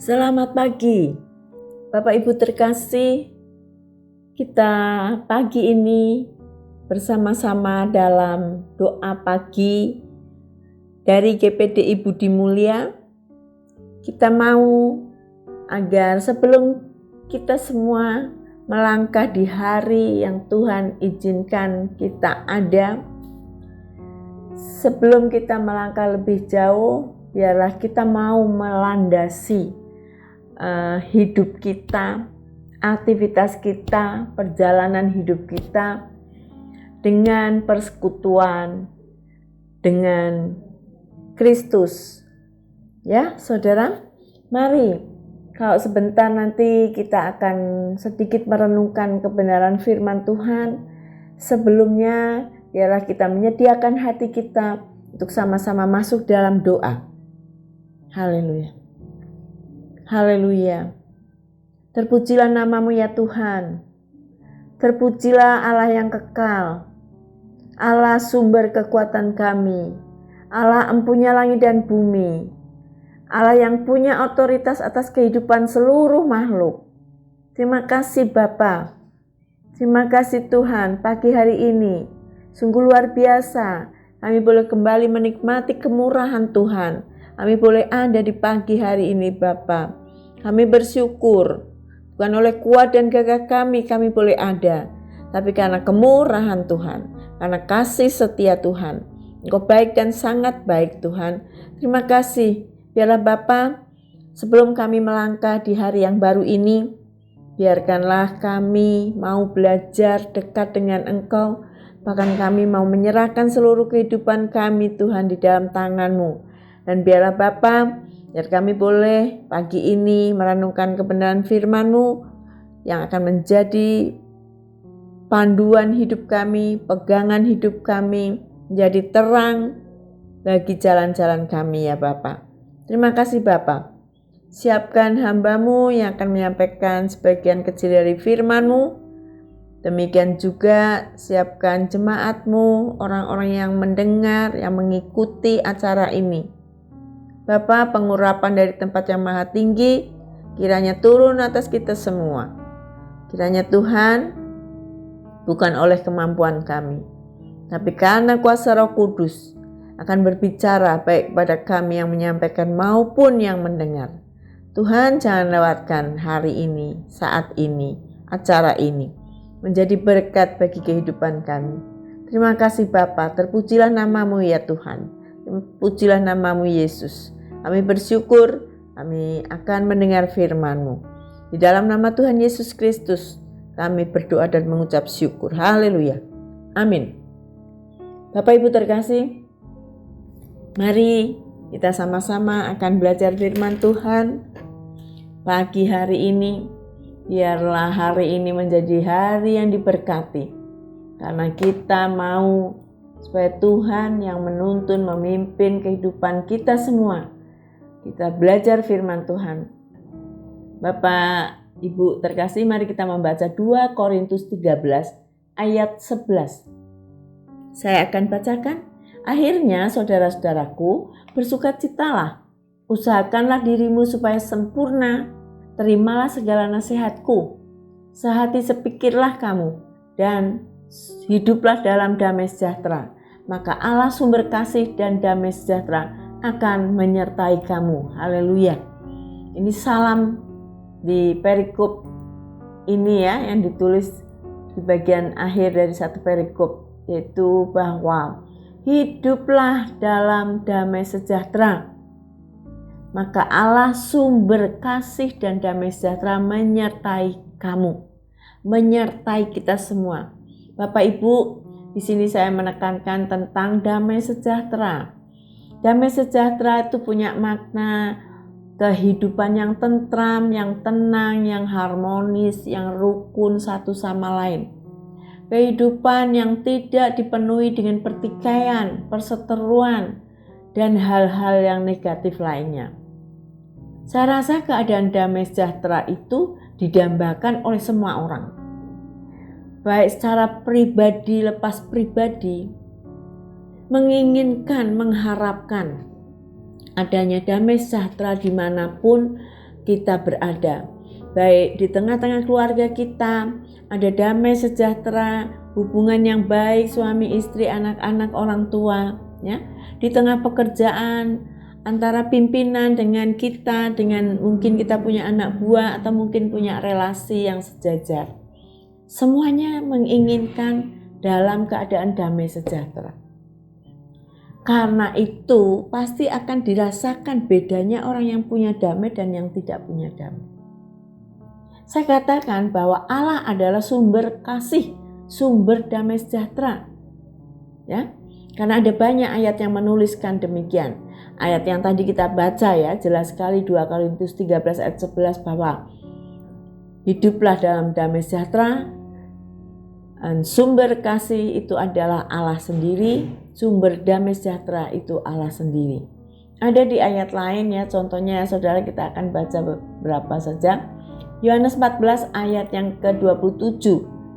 Selamat pagi, Bapak Ibu terkasih. Kita pagi ini bersama-sama dalam doa pagi dari GPDI Budi Mulia. Kita mau agar sebelum kita semua melangkah di hari yang Tuhan izinkan kita ada, sebelum kita melangkah lebih jauh, biarlah kita mau melandasi hidup kita, aktivitas kita, perjalanan hidup kita dengan persekutuan dengan Kristus. Ya, saudara, mari kalau sebentar nanti kita akan sedikit merenungkan kebenaran firman Tuhan. Sebelumnya, biarlah kita menyediakan hati kita untuk sama-sama masuk dalam doa. Haleluya. Haleluya. Terpujilah namamu ya Tuhan. Terpujilah Allah yang kekal. Allah sumber kekuatan kami. Allah empunya langit dan bumi. Allah yang punya otoritas atas kehidupan seluruh makhluk. Terima kasih Bapa. Terima kasih Tuhan, pagi hari ini sungguh luar biasa. Kami boleh kembali menikmati kemurahan Tuhan. Kami boleh ada di pagi hari ini Bapa. Kami bersyukur, bukan oleh kuat dan gagah kami boleh ada, tapi karena kemurahan Tuhan, karena kasih setia Tuhan. Engkau baik dan sangat baik Tuhan. Terima kasih. Biarlah Bapa, sebelum kami melangkah di hari yang baru ini, biarkanlah kami mau belajar dekat dengan Engkau. Bahkan kami mau menyerahkan seluruh kehidupan kami Tuhan di dalam tangan-Mu. Dan biarlah Bapa, biar kami boleh pagi ini merenungkan kebenaran firman-Mu yang akan menjadi panduan hidup kami, pegangan hidup kami, menjadi terang bagi jalan-jalan kami ya Bapa. Terima kasih Bapa. Siapkan hamba-Mu yang akan menyampaikan sebagian kecil dari firman-Mu. Demikian juga siapkan jemaat-Mu, orang-orang yang mendengar, yang mengikuti acara ini. Bapa, pengurapan dari tempat yang maha tinggi, kiranya turun atas kita semua. Kiranya Tuhan, bukan oleh kemampuan kami, tapi karena kuasa Roh Kudus akan berbicara baik pada kami yang menyampaikan maupun yang mendengar. Tuhan, jangan lewatkan hari ini, saat ini, acara ini, menjadi berkat bagi kehidupan kami. Terima kasih Bapa, terpujilah namamu ya Tuhan. Pujilah namamu Yesus. Kami bersyukur, kami akan mendengar firman-Mu. Di dalam nama Tuhan Yesus Kristus, kami berdoa dan mengucap syukur. Haleluya. Amin. Bapak Ibu terkasih, mari kita sama-sama akan belajar firman Tuhan. Pagi hari ini, biarlah hari ini menjadi hari yang diberkati. Karena kita mau supaya Tuhan yang menuntun, memimpin kehidupan kita semua. Kita belajar firman Tuhan. Bapak, Ibu terkasih, mari kita membaca 2 Korintus 13 ayat 11. Saya akan bacakan. Akhirnya saudara-saudaraku, bersukacitalah. Usahakanlah dirimu supaya sempurna. Terimalah segala nasihatku. Sehati sepikirlah kamu dan hiduplah dalam damai sejahtera, maka Allah sumber kasih dan damai sejahtera akan menyertai kamu. Haleluya. Ini salam di perikop ini ya, yang ditulis di bagian akhir dari satu perikop, yaitu bahwa hiduplah dalam damai sejahtera, maka Allah sumber kasih dan damai sejahtera menyertai kamu, menyertai kita semua. Bapak Ibu, di sini saya menekankan tentang damai sejahtera. Damai sejahtera itu punya makna kehidupan yang tentram, yang tenang, yang harmonis, yang rukun satu sama lain. Kehidupan yang tidak dipenuhi dengan pertikaian, perseteruan, dan hal-hal yang negatif lainnya. Saya rasa keadaan damai sejahtera itu didambakan oleh semua orang. Baik secara pribadi, lepas pribadi, menginginkan, mengharapkan adanya damai sejahtera dimanapun kita berada. Baik di tengah-tengah keluarga kita, ada damai sejahtera, hubungan yang baik suami istri, anak-anak, orang tua, ya. Di tengah pekerjaan, antara pimpinan dengan kita, dengan mungkin kita punya anak buah atau mungkin punya relasi yang sejajar. Semuanya menginginkan dalam keadaan damai sejahtera. Karena itu pasti akan dirasakan bedanya orang yang punya damai dan yang tidak punya damai. Saya katakan bahwa Allah adalah sumber kasih, sumber damai sejahtera. Ya, karena ada banyak ayat yang menuliskan demikian. Ayat yang tadi kita baca ya, jelas sekali 2 Korintus 13 ayat 11 bahwa hiduplah dalam damai sejahtera. Dan sumber kasih itu adalah Allah sendiri, sumber damai sejahtera itu Allah sendiri. Ada di ayat lain ya, contohnya saudara kita akan baca beberapa saja. Yohanes 14 ayat yang ke-27,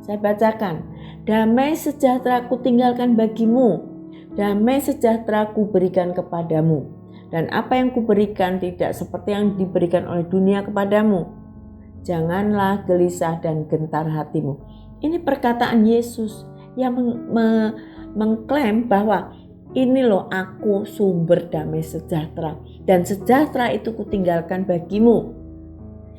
saya bacakan. Damai sejahtera ku tinggalkan bagimu, damai sejahtera ku berikan kepadamu. Dan apa yang ku berikan tidak seperti yang diberikan oleh dunia kepadamu. Janganlah gelisah dan gentar hatimu. Ini perkataan Yesus yang mengklaim bahwa ini loh aku sumber damai sejahtera. Dan sejahtera itu kutinggalkan bagimu.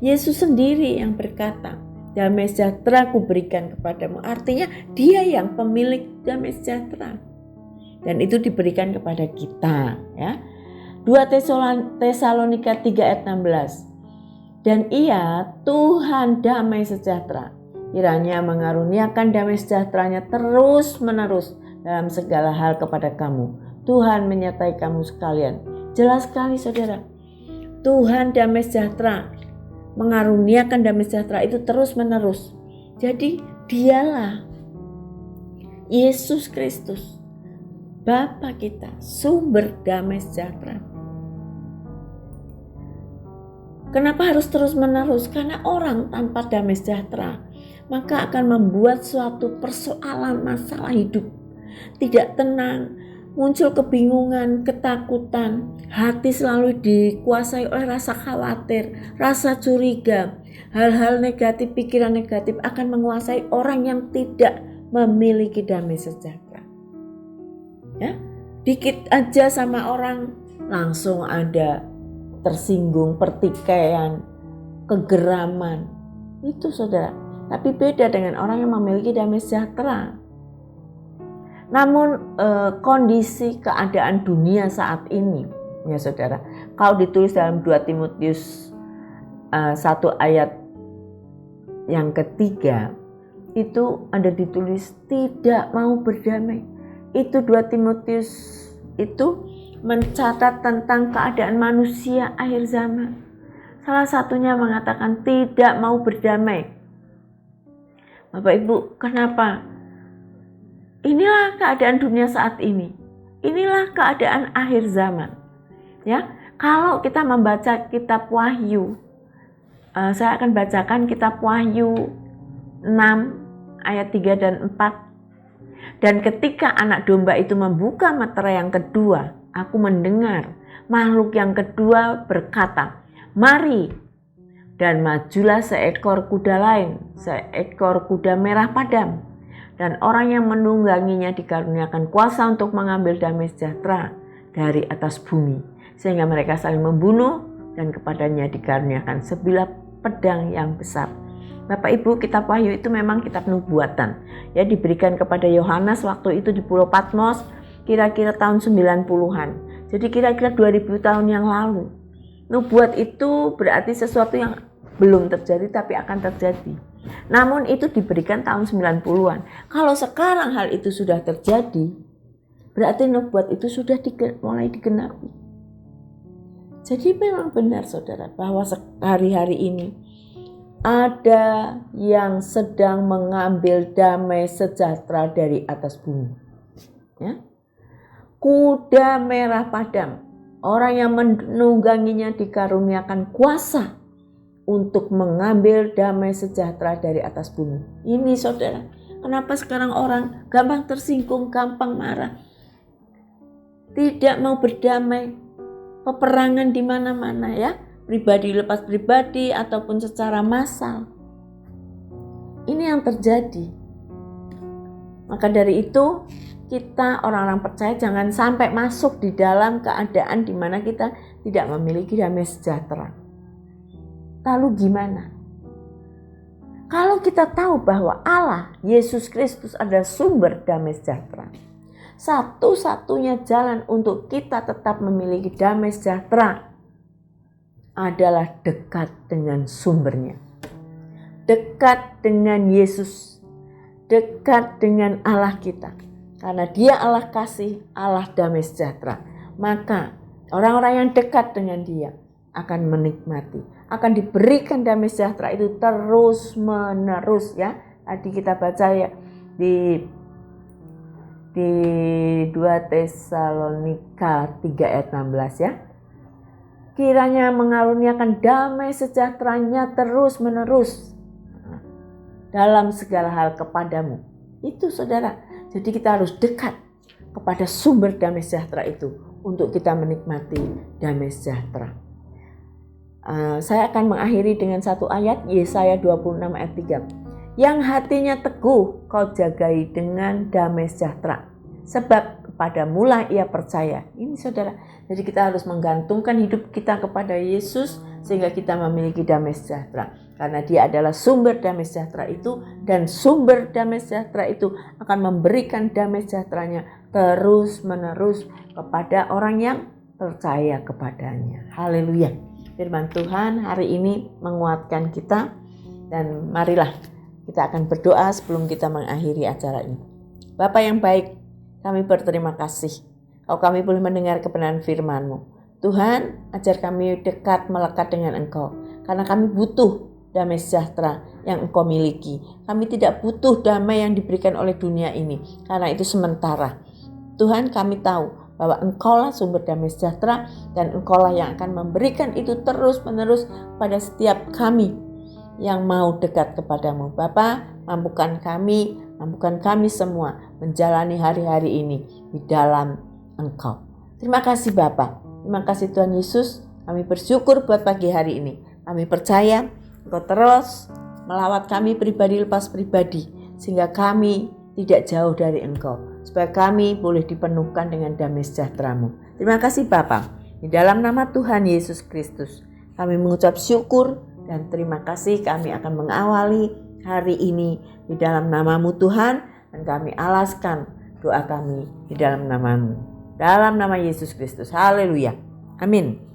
Yesus sendiri yang berkata, damai sejahtera kuberikan kepadamu. Artinya dia yang pemilik damai sejahtera. Dan itu diberikan kepada kita. Ya. 2 Tesalonika 3 ayat 16. Dan ia Tuhan damai sejahtera. Kiranya mengaruniakan damai sejahteranya terus menerus dalam segala hal kepada kamu. Tuhan menyertai kamu sekalian. Jelas sekali saudara. Tuhan damai sejahtera mengaruniakan damai sejahtera itu terus menerus. Jadi dialah Yesus Kristus, Bapa kita, sumber damai sejahtera. Kenapa harus terus menerus? Karena orang tanpa damai sejahtera maka akan membuat suatu persoalan masalah hidup tidak tenang, muncul kebingungan, ketakutan, hati selalu dikuasai oleh rasa khawatir, rasa curiga, hal-hal negatif, pikiran negatif akan menguasai orang yang tidak memiliki damai sejahtera. Ya, dikit aja sama orang langsung ada tersinggung, pertikaian, kegeraman. Itu saudara. Tapi beda dengan orang yang memiliki damai sejahtera. Namun kondisi keadaan dunia saat ini, ya saudara, kalau ditulis dalam 2 Timotius 1 ayat yang ketiga, itu ada ditulis tidak mau berdamai. Itu 2 Timotius itu mencatat tentang keadaan manusia akhir zaman. Salah satunya mengatakan tidak mau berdamai. Bapak Ibu, kenapa? Inilah keadaan dunia saat ini. Inilah keadaan akhir zaman. Ya, kalau kita membaca kitab Wahyu, saya akan bacakan kitab Wahyu 6 ayat 3 dan 4. Dan ketika anak domba itu membuka meterai yang kedua, aku mendengar makhluk yang kedua berkata, "Mari." Dan majulah seekor kuda lain, seekor kuda merah padam. Dan orang yang menungganginya dikaruniakan kuasa untuk mengambil damai sejahtera dari atas bumi. Sehingga mereka saling membunuh dan kepadanya dikaruniakan sebilah pedang yang besar. Bapak Ibu, kitab Wahyu itu memang kitab nubuatan. Ya, diberikan kepada Yohanes waktu itu di Pulau Patmos kira-kira tahun 90-an. Jadi kira-kira 2000 tahun yang lalu. Nubuat itu berarti sesuatu yang belum terjadi tapi akan terjadi. Namun itu diberikan tahun 90-an. Kalau sekarang hal itu sudah terjadi, berarti nubuat itu sudah mulai digenapi. Jadi memang benar saudara bahwa hari-hari ini ada yang sedang mengambil damai sejahtera dari atas bumi. Ya. Kuda merah padam. Orang yang menungganginya dikaruniakan kuasa untuk mengambil damai sejahtera dari atas bumi. Ini saudara, kenapa sekarang orang gampang tersinggung, gampang marah, tidak mau berdamai, peperangan di mana-mana ya. pribadi lepas pribadi ataupun secara massal. Ini yang terjadi. Maka dari itu kita orang-orang percaya jangan sampai masuk di dalam keadaan di mana kita tidak memiliki damai sejahtera. Lalu gimana? Kalau kita tahu bahwa Allah, Yesus Kristus adalah sumber damai sejahtera, satu-satunya jalan untuk kita tetap memiliki damai sejahtera adalah dekat dengan sumbernya. Dekat dengan Yesus, dekat dengan Allah kita. Karena Dia Allah kasih, Allah damai sejahtera. Maka orang-orang yang dekat dengan Dia akan menikmati, akan diberikan damai sejahtera itu terus menerus ya. Tadi kita baca ya di 2 Tesalonika 3 ayat 16 ya. Kiranya mengaruniakan damai sejahteranya terus menerus dalam segala hal kepadamu. Itu saudara. Jadi kita harus dekat kepada sumber damai sejahtera itu untuk kita menikmati damai sejahtera. Saya akan mengakhiri dengan satu ayat, Yesaya 26 ayat 3. Yang hatinya teguh kau jagai dengan damai sejahtera, sebab kepadamulah ia percaya. Ini saudara, jadi kita harus menggantungkan hidup kita kepada Yesus sehingga kita memiliki damai sejahtera. Karena Dia adalah sumber damai sejahtera itu, dan sumber damai sejahtera itu akan memberikan damai sejahteranya terus menerus kepada orang yang percaya kepadanya. Haleluya. Firman Tuhan hari ini menguatkan kita, dan marilah kita akan berdoa sebelum kita mengakhiri acara ini. Bapa yang baik, kami berterima kasih kalau kami boleh mendengar kebenaran firman-Mu. Tuhan, ajar kami dekat melekat dengan Engkau, karena kami butuh damai sejahtera yang Engkau miliki. Kami tidak butuh damai yang diberikan oleh dunia ini, karena itu sementara. Tuhan, kami tahu bahwa Engkaulah sumber damai sejahtera, dan Engkaulah yang akan memberikan itu terus-menerus pada setiap kami yang mau dekat kepadamu. Bapa, mampukan kami semua menjalani hari-hari ini di dalam Engkau. Terima kasih Bapa. Terima kasih Tuhan Yesus. Kami bersyukur buat pagi hari ini. Kami percaya Engkau terus melawat kami pribadi lepas pribadi, sehingga kami tidak jauh dari Engkau, supaya kami boleh dipenuhkan dengan damai sejahtera-Mu. Terima kasih Bapa. Di dalam nama Tuhan Yesus Kristus, kami mengucap syukur dan terima kasih. Kami akan mengawali hari ini di dalam nama-Mu Tuhan, dan kami alaskan doa kami di dalam nama-Mu. Dalam nama Yesus Kristus. Haleluya. Amin.